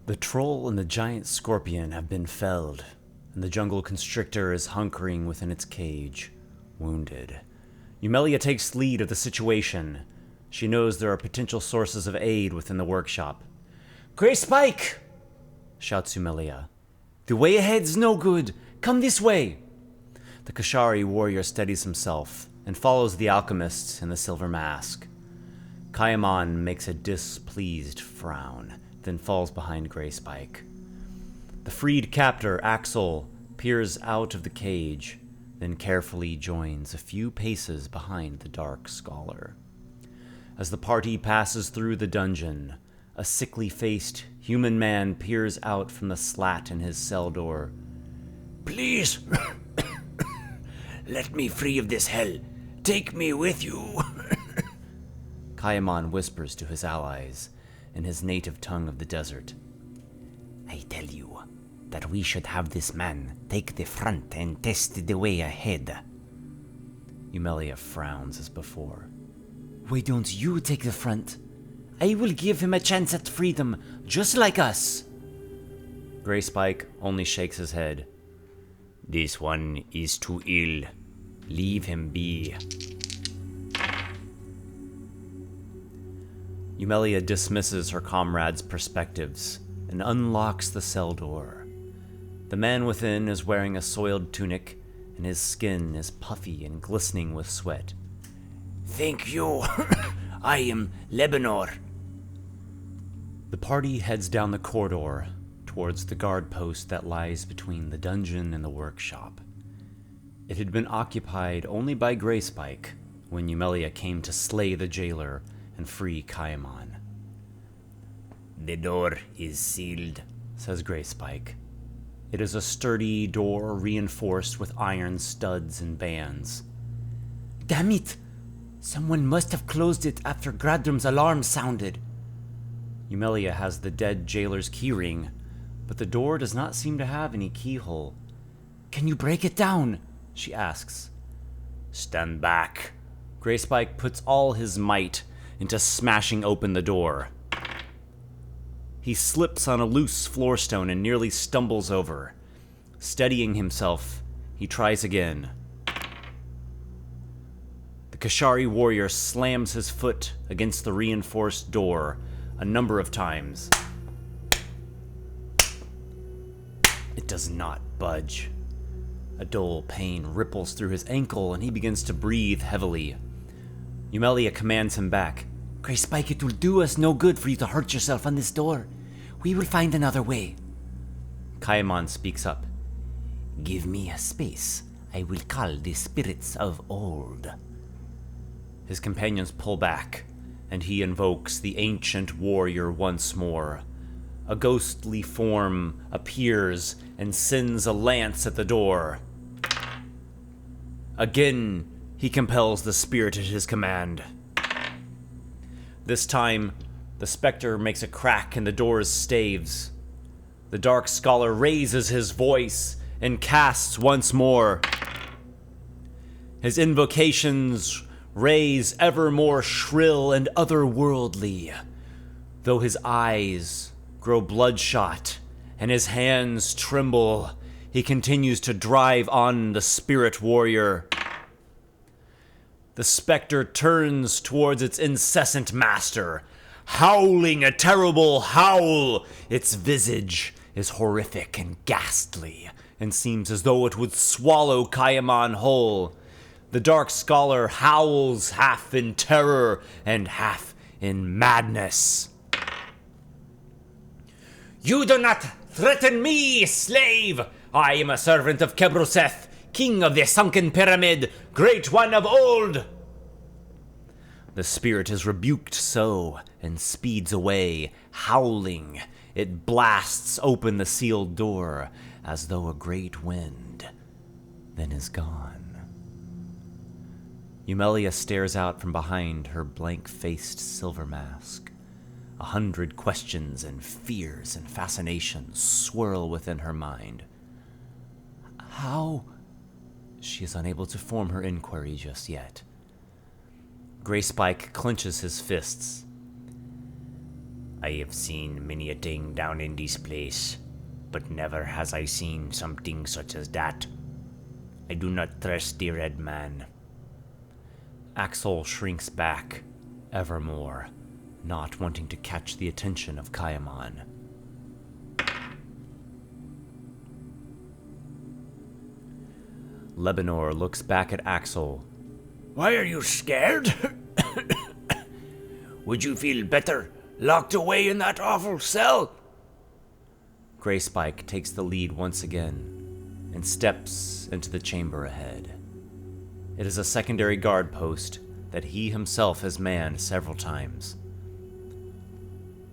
The troll and the giant scorpion have been felled, and the jungle constrictor is hunkering within its cage, wounded. Eumelia takes lead of the situation. She knows there are potential sources of aid within the workshop. "Grey Spike!" shouts Eumelia. "The way ahead's no good. Come this way!" The Kashari warrior steadies himself and follows the alchemist in the silver mask. Kayamon makes a displeased frown, then falls behind Grey Spike. The freed captor, Axel, peers out of the cage, then carefully joins a few paces behind the dark scholar. As the party passes through the dungeon, a sickly-faced human man peers out from the slat in his cell door. "Please, let me free of this hell. Take me with you." Kayamon whispers to his allies in his native tongue of the desert. "I tell you that we should have this man take the front and test the way ahead." Eumelia frowns as before. "Why don't you take the front? I will give him a chance at freedom, just like us." Grey Spike only shakes his head. "This one is too ill. Leave him be." Eumelia dismisses her comrade's perspectives and unlocks the cell door. The man within is wearing a soiled tunic, and his skin is puffy and glistening with sweat. "Thank you. I am Lebanor." The party heads down the corridor towards the guard post that lies between the dungeon and the workshop. It had been occupied only by Grey Spike when Eumelia came to slay the jailer and free Kayamon. "The door is sealed," says Grey Spike. It is a sturdy door reinforced with iron studs and bands. "Damn it! Someone must have closed it after Gradrum's alarm sounded." Eumelia has the dead jailer's keyring, but the door does not seem to have any keyhole. "Can you break it down?" she asks. "Stand back." Grey Spike puts all his might into smashing open the door. He slips on a loose floorstone and nearly stumbles over. Steadying himself, he tries again. The Kashari warrior slams his foot against the reinforced door a number of times. It does not budge. A dull pain ripples through his ankle and he begins to breathe heavily. Eumelia commands him back. "Grey Spike, it will do us no good for you to hurt yourself on this door. We will find another way." Kayamon speaks up. "Give me a space. I will call the spirits of old." His companions pull back, and he invokes the ancient warrior once more. A ghostly form appears and sends a lance at the door. Again, he compels the spirit at his command. This time, the specter makes a crack in the door's staves. The dark scholar raises his voice and casts once more. His invocations raise ever more shrill and otherworldly, though his eyes grow bloodshot and his hands tremble. He continues to drive on the spirit warrior. The specter turns towards its incessant master, howling a terrible howl. Its visage is horrific and ghastly, and seems as though it would swallow Kayamon whole. The dark scholar howls half in terror and half in madness. "You do not threaten me, slave! I am a servant of Kebroseth, king of the sunken pyramid, great one of old!" The spirit is rebuked so, and speeds away, howling. It blasts open the sealed door, as though a great wind, then is gone. Eumelia stares out from behind her blank-faced silver mask. 100 questions and fears and fascinations swirl within her mind. How? She is unable to form her inquiry just yet. Grey Spike clenches his fists. I have seen many a thing down in this place, but never has I seen something such as that. I do not trust the red man. Axel shrinks back, evermore, not wanting to catch the attention of Kaiamon. Lebanor looks back at Axel. Why are you scared? Would you feel better locked away in that awful cell? Greyspike takes the lead once again and steps into the chamber ahead. It is a secondary guard post that he himself has manned several times.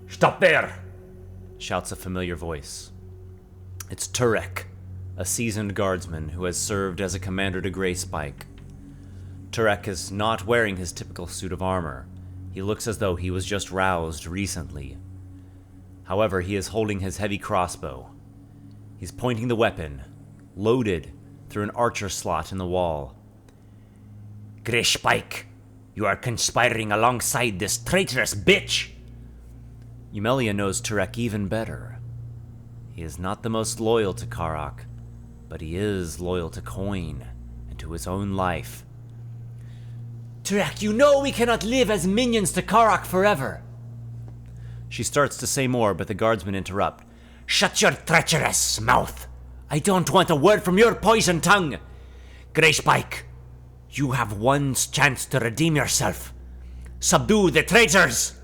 Stop there! Shouts a familiar voice. It's Turk, a seasoned guardsman who has served as a commander to Greyspike. Turk is not wearing his typical suit of armor. He looks as though he was just roused recently. However, he is holding his heavy crossbow. He's pointing the weapon, loaded, through an archer slot in the wall. Greyspike, you are conspiring alongside this traitorous bitch! Eumelia knows Turek even better. He is not the most loyal to Karaq, but he is loyal to Coin and to his own life. Turek, you know we cannot live as minions to Karaq forever. She starts to say more, but the guardsmen interrupt. Shut your treacherous mouth! I don't want a word from your poison tongue! Greyspike, you have one chance to redeem yourself. Subdue the traitors!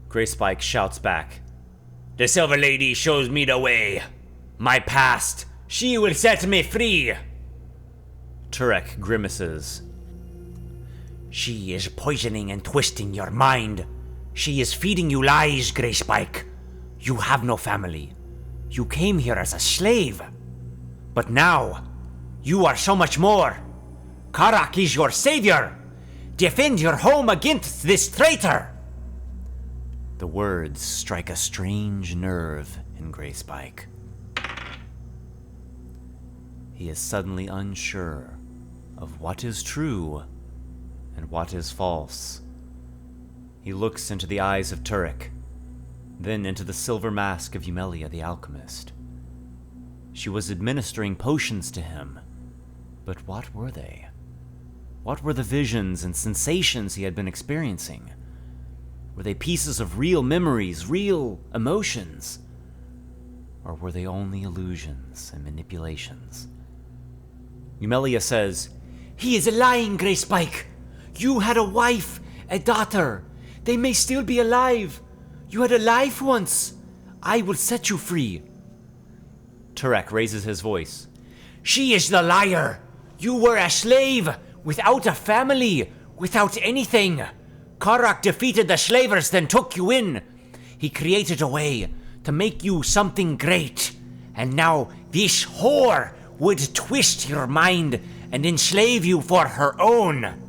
Greyspike shouts back. The Silver Lady shows me the way. My past, she will set me free. Turek grimaces. She is poisoning and twisting your mind. She is feeding you lies, Greyspike. You have no family. You came here as a slave. But now, you are so much more. Karaq is your savior. Defend your home against this traitor. The words strike a strange nerve in Greyspike. He is suddenly unsure of what is true and what is false. He looks into the eyes of Turek, then into the silver mask of Eumelia the alchemist. She was administering potions to him, but what were they? What were the visions and sensations he had been experiencing? Were they pieces of real memories, real emotions? Or were they only illusions and manipulations? Eumelia says, He is lying, Greyspike. You had a wife, a daughter. They may still be alive. You had a life once. I will set you free. Turek raises his voice. She is the liar. You were a slave, without a family, without anything. Karaq defeated the slavers, then took you in. He created a way to make you something great. And now this whore would twist your mind and enslave you for her own.